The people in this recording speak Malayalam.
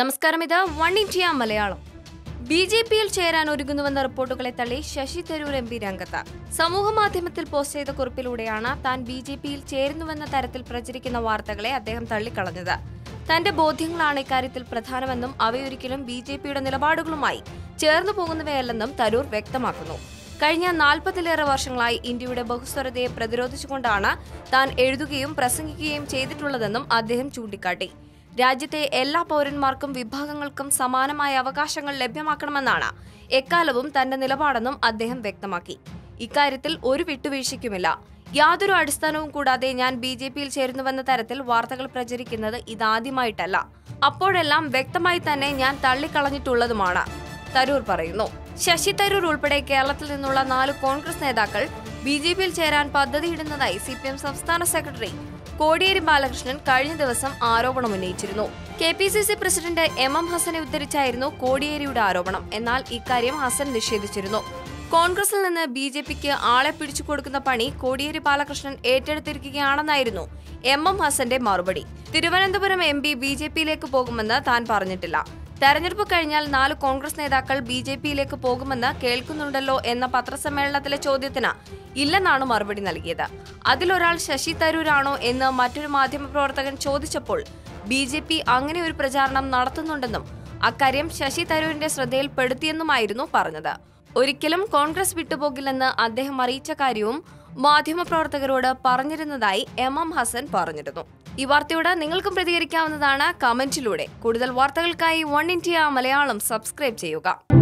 നമസ്കാരം, ഇത് വൺ ഇന്ത്യ മലയാളം. ബി.ജെ.പിയിൽ ചേരാൻ ഒരുങ്ങുന്നുവെന്ന റിപ്പോർട്ടുകളെ തള്ളി ശശി തരൂർ എം.പി. രംഗത്ത്. സമൂഹമാധ്യമത്തിൽ പോസ്റ്റ് ചെയ്ത കുറിപ്പിലൂടെയാണ് താൻ ബി.ജെ.പിയിൽ ചേരുന്നുവെന്ന തരത്തിൽ പ്രചരിക്കുന്ന വാർത്തകളെ അദ്ദേഹം തള്ളിക്കളഞ്ഞത്. തന്റെ ബോധ്യങ്ങളാണ് ഇക്കാര്യത്തിൽ പ്രധാനമെന്നും അവയൊരിക്കലും ബി.ജെ.പിയുടെ നിലപാടുകളുമായി ചേർന്നു പോകുന്നവയല്ലെന്നും തരൂർ വ്യക്തമാക്കുന്നു. കഴിഞ്ഞ 40-ലേറെ വർഷങ്ങളായി ഇന്ത്യയുടെ ബഹുസ്വരതയെ പ്രതിരോധിച്ചുകൊണ്ടാണ് താൻ എഴുതുകയും പ്രസംഗിക്കുകയും ചെയ്തിട്ടുള്ളതെന്നും അദ്ദേഹം ചൂണ്ടിക്കാട്ടി. രാജ്യത്തെ എല്ലാ പൗരന്മാർക്കും വിഭാഗങ്ങൾക്കും സമാനമായ അവകാശങ്ങൾ ലഭ്യമാക്കണമെന്നാണ് എക്കാലവും തന്റെ നിലപാടെന്നും അദ്ദേഹം വ്യക്തമാക്കി. ഇക്കാര്യത്തിൽ ഒരു വിട്ടുവീഴ്ചയ്ക്കുമില്ല. യാതൊരു അടിസ്ഥാനവും കൂടാതെ ഞാൻ ബി.ജെ.പിയിൽ ചേരുന്നുവെന്ന തരത്തിൽ വാർത്തകൾ പ്രചരിക്കുന്നത് ഇതാദ്യമായിട്ടല്ല. അപ്പോഴെല്ലാം വ്യക്തമായി തന്നെ ഞാൻ തള്ളിക്കളഞ്ഞിട്ടുള്ളതുമാണ്, തരൂർ പറയുന്നു. ശശി തരൂർ ഉൾപ്പെടെ കേരളത്തിൽ നിന്നുള്ള 4 കോൺഗ്രസ് നേതാക്കൾ ബി.ജെ.പിയിൽ ചേരാൻ പദ്ധതിയിടുന്നതായി CPM സംസ്ഥാന സെക്രട്ടറി കോടിയേരി ബാലകൃഷ്ണൻ കഴിഞ്ഞ ദിവസം ആരോപണമുന്നയിച്ചിരുന്നു. KPCC president M.M. ഹസനെ ഉദ്ധരിച്ചായിരുന്നു കോടിയേരിയുടെ ആരോപണം. എന്നാൽ ഇക്കാര്യം ഹസൻ നിഷേധിച്ചിരുന്നു. കോൺഗ്രസിൽ നിന്ന് ബി.ജെ.പിക്ക് ആളെ പിടിച്ചുകൊടുക്കുന്ന പണി കോടിയേരി ബാലകൃഷ്ണൻ ഏറ്റെടുത്തിരിക്കുകയാണെന്നായിരുന്നു M.M. ഹസന്റെ മറുപടി. തിരുവനന്തപുരം MP ബി.ജെ.പിയിലേക്ക് പോകുമെന്ന് താൻ പറഞ്ഞിട്ടില്ല. തെരഞ്ഞെടുപ്പ് കഴിഞ്ഞാൽ 4 കോൺഗ്രസ് നേതാക്കൾ ബി.ജെ.പിയിലേക്ക് പോകുമെന്ന് കേൾക്കുന്നുണ്ടല്ലോ എന്ന പത്രസമ്മേളനത്തിലെ ചോദ്യത്തിന് ഇല്ലെന്നാണ് മറുപടി നൽകിയത്. അതിലൊരാൾ ശശി തരൂരാണോ എന്ന് മറ്റൊരു മാധ്യമപ്രവർത്തകൻ ചോദിച്ചപ്പോൾ ബി.ജെ.പി അങ്ങനെ ഒരു പ്രചാരണം നടത്തുന്നുണ്ടെന്നും അക്കാര്യം ശശി തരൂരിന്റെ ശ്രദ്ധയിൽപ്പെടുത്തിയെന്നുമായിരുന്നു പറഞ്ഞത്. ഒരിക്കലും കോൺഗ്രസ് വിട്ടുപോകില്ലെന്ന് അദ്ദേഹം അറിയിച്ച കാര്യവും മാധ്യമപ്രവർത്തകരോട് പറഞ്ഞിരുന്നതായി M.M. ഹസൻ പറഞ്ഞിരുന്നു. ഈ വാർത്തയോട് നിങ്ങൾക്കും പ്രതികരിക്കാവുന്നതാണ് കമന്റിലൂടെ. കൂടുതൽ വാർത്തകൾക്കായി വൺ ഇന്ത്യ മലയാളം സബ്സ്ക്രൈബ് ചെയ്യുക.